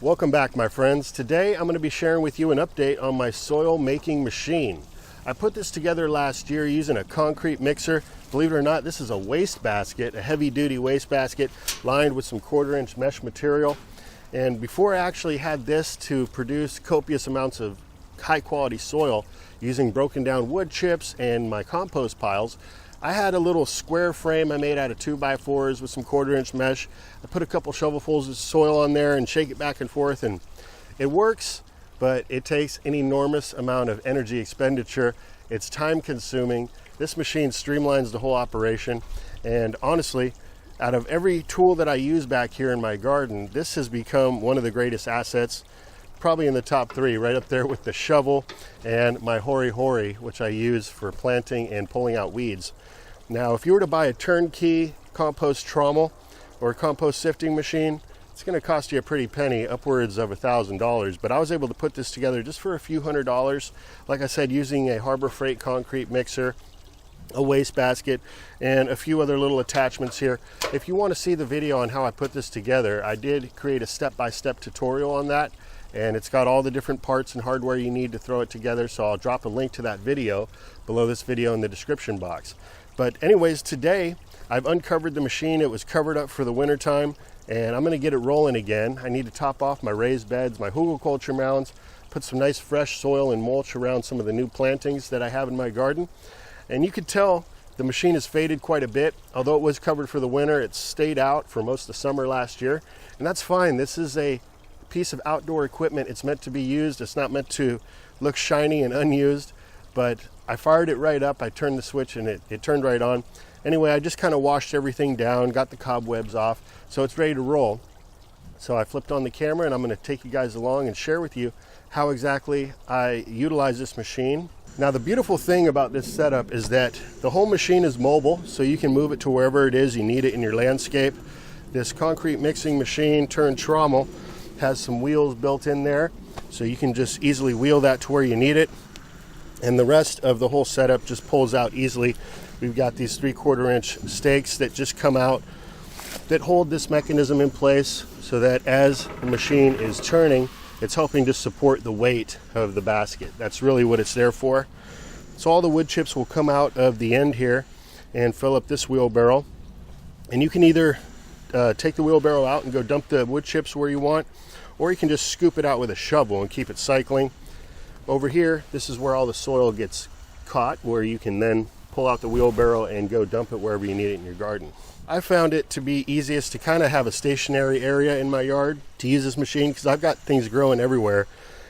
Welcome back, my friends. Today I'm going to be sharing with you an update on my soil making machine. I put this together last year using a concrete mixer. Believe it or not, this is a waste basket, a heavy duty waste basket lined with some 1/4-inch mesh material. And before I actually had this to produce copious amounts of high quality soil using broken down wood chips and my compost piles, I had a little square frame I made out of 2x4s with some 1/4-inch mesh. I put a couple shovelfuls of soil on there and shake it back and forth, and it works, but it takes an enormous amount of energy expenditure. It's time consuming. This machine streamlines the whole operation, and honestly, out of every tool that I use back here in my garden, this has become one of the greatest assets, probably in the top 3, right up there with the shovel and my hori, which I use for planting and pulling out weeds. Now, if you were to buy a turnkey compost trommel or a compost sifting machine, it's going to cost you a pretty penny, upwards of $1,000. But I was able to put this together just for a few $100s. Like I said, using a Harbor Freight concrete mixer, a waste basket, and a few other little attachments here. If you want to see the video on how I put this together, I did create a step-by-step tutorial on that, and it's got all the different parts and hardware you need to throw it together. So I'll drop a link to that video below this video in the description box. But anyways, today I've uncovered the machine. It was covered up for the winter time, and I'm going to get it rolling again. I need to top off my raised beds, my hugelkultur mounds, put some nice fresh soil and mulch around some of the new plantings that I have in my garden. And you could tell the machine has faded quite a bit. Although it was covered for the winter, it stayed out for most of the summer last year, and that's fine. This is a piece of outdoor equipment. It's meant to be used. It's not meant to look shiny and unused. But I fired it right up. I turned the switch and it turned right on. Anyway, I just kind of washed everything down, got the cobwebs off, so it's ready to roll. So I flipped on the camera, and I'm going to take you guys along and share with you how exactly I utilize this machine. Now, the beautiful thing about this setup is that the whole machine is mobile, so you can move it to wherever it is you need it in your landscape. This concrete mixing machine turned trommel has some wheels built in there, so you can just easily wheel that to where you need it. And the rest of the whole setup just pulls out easily. We've got these 3/4-inch stakes that just come out that hold this mechanism in place, so that as the machine is turning, it's helping to support the weight of the basket. That's really what it's there for. So all the wood chips will come out of the end here and fill up this wheelbarrow. And you can either take the wheelbarrow out and go dump the wood chips where you want, or you can just scoop it out with a shovel and keep it cycling. Over here, this is where all the soil gets caught, where you can then pull out the wheelbarrow and go dump it wherever you need it in your garden. I found it to be easiest to kind of have a stationary area in my yard to use this machine, because I've got things growing everywhere,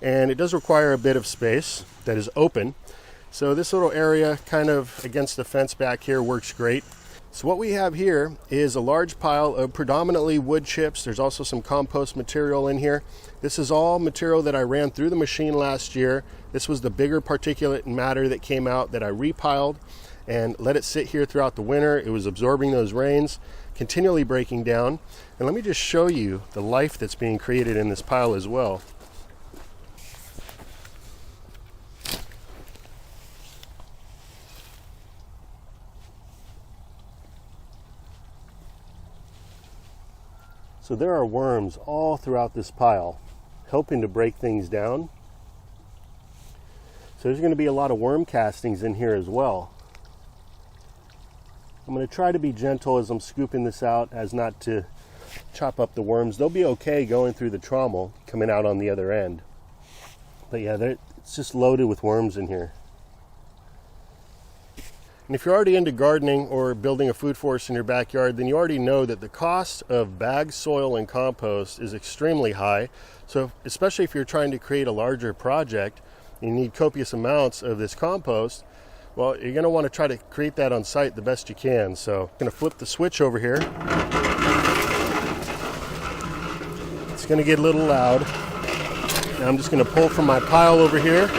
and it does require a bit of space that is open. So this little area kind of against the fence back here works great. So what we have here is a large pile of predominantly wood chips. There's also some compost material in here. This is all material that I ran through the machine last year. This was the bigger particulate matter that came out that I repiled and let it sit here throughout the winter. It was absorbing those rains, continually breaking down. And let me just show you the life that's being created in this pile as well. So there are worms all throughout this pile, helping to break things down. So there's going to be a lot of worm castings in here as well. I'm going to try to be gentle as I'm scooping this out, as not to chop up the worms. They'll be okay going through the trommel, coming out on the other end. But yeah, it's just loaded with worms in here. And if you're already into gardening or building a food forest in your backyard, then you already know that the cost of bagged soil and compost is extremely high. So especially if you're trying to create a larger project, you need copious amounts of this compost. Well, you're going to want to try to create that on site the best you can. So I'm going to flip the switch over here. It's going to get a little loud. Now I'm just going to pull from my pile over here.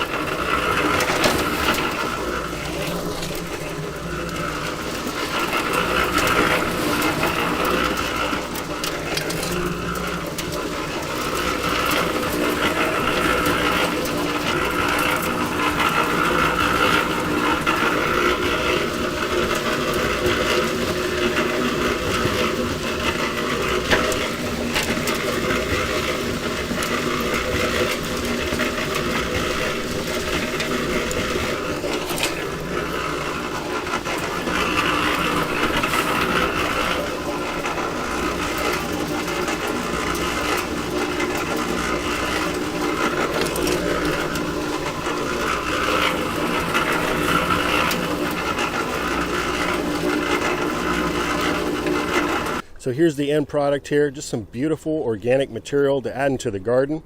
So here's the end product here, just some beautiful organic material to add into the garden.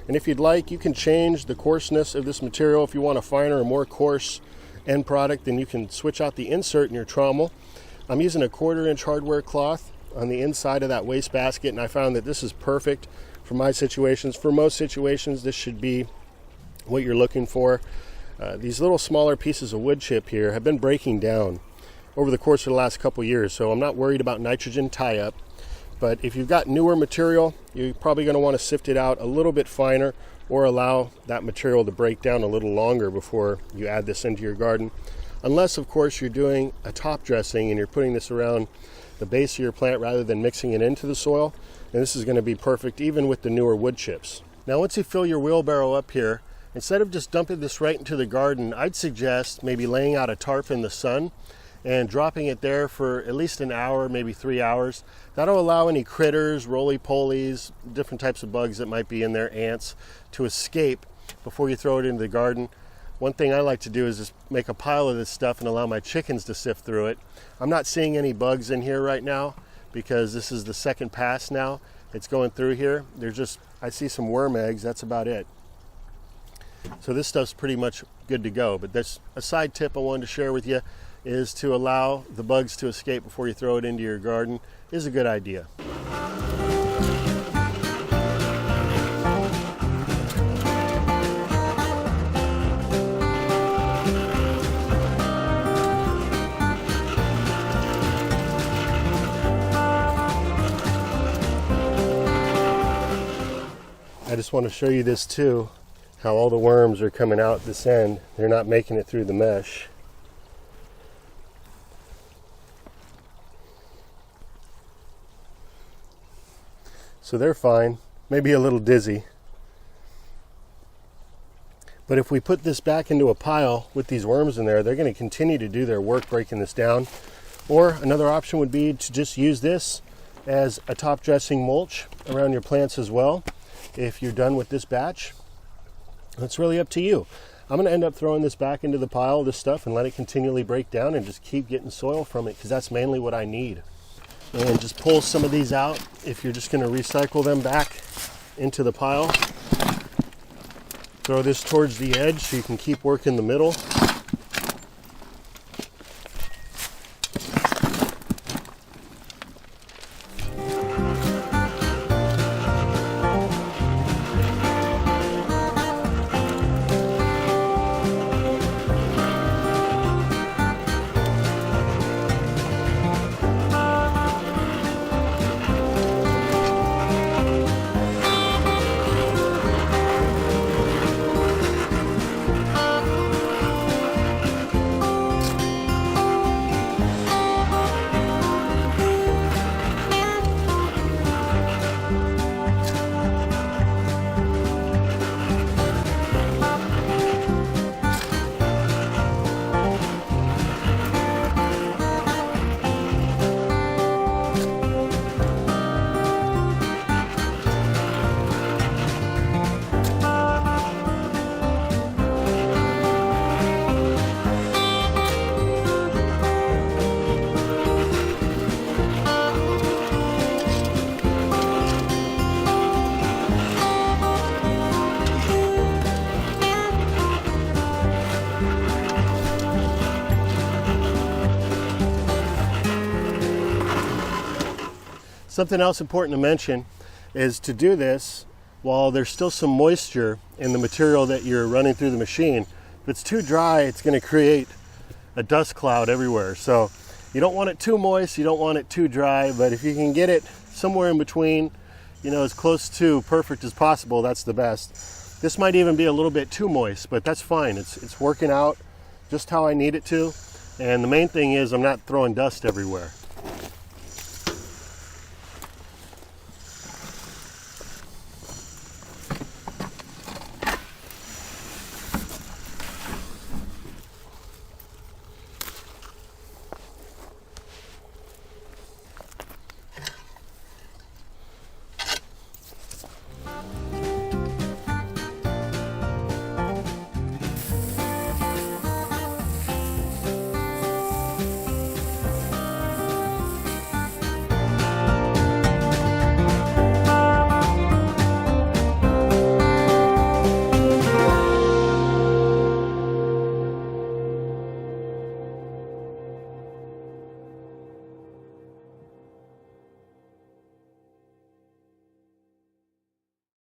And if you'd like, you can change the coarseness of this material. If you want a finer or more coarse end product, then you can switch out the insert in your trommel. I'm using a 1/4 inch hardware cloth on the inside of that waste basket, and I found that this is perfect for my situations. For most situations, this should be what you're looking for. These little smaller pieces of wood chip here have been breaking down over the course of the last couple years, so I'm not worried about nitrogen tie-up. But if you've got newer material, you're probably going to want to sift it out a little bit finer, or allow that material to break down a little longer before you add this into your garden. Unless, of course, you're doing a top dressing and you're putting this around the base of your plant rather than mixing it into the soil, and this is going to be perfect even with the newer wood chips. Now, once you fill your wheelbarrow up here, instead of just dumping this right into the garden, I'd suggest maybe laying out a tarp in the sun and dropping it there for at least an hour, maybe 3 hours. That'll allow any critters, roly-polies, different types of bugs that might be in there, ants, to escape before you throw it into the garden. One thing I like to do is just make a pile of this stuff and allow my chickens to sift through it. I'm not seeing any bugs in here right now because this is the second pass now. It's going through here. I see some worm eggs, that's about it. So this stuff's pretty much good to go. But there's a side tip I wanted to share with you, is to allow the bugs to escape before you throw it into your garden is a good idea. I just want to show you this too, how all the worms are coming out this end. They're not making it through the mesh. So they're fine, maybe a little dizzy. But if we put this back into a pile with these worms in there, they're going to continue to do their work breaking this down. Or another option would be to just use this as a top dressing mulch around your plants as well. If you're done with this batch, that's really up to you. I'm going to end up throwing this back into the pile, this stuff, and let it continually break down and just keep getting soil from it, because that's mainly what I need. And just pull some of these out if you're just going to recycle them back into the pile. Throw this towards the edge so you can keep working the middle. Something else important to mention is to do this while there's still some moisture in the material that you're running through the machine. If it's too dry, it's going to create a dust cloud everywhere. So you don't want it too moist, you don't want it too dry, but if you can get it somewhere in between, as close to perfect as possible, that's the best. This might even be a little bit too moist, but that's fine. It's working out just how I need it to. And the main thing is I'm not throwing dust everywhere.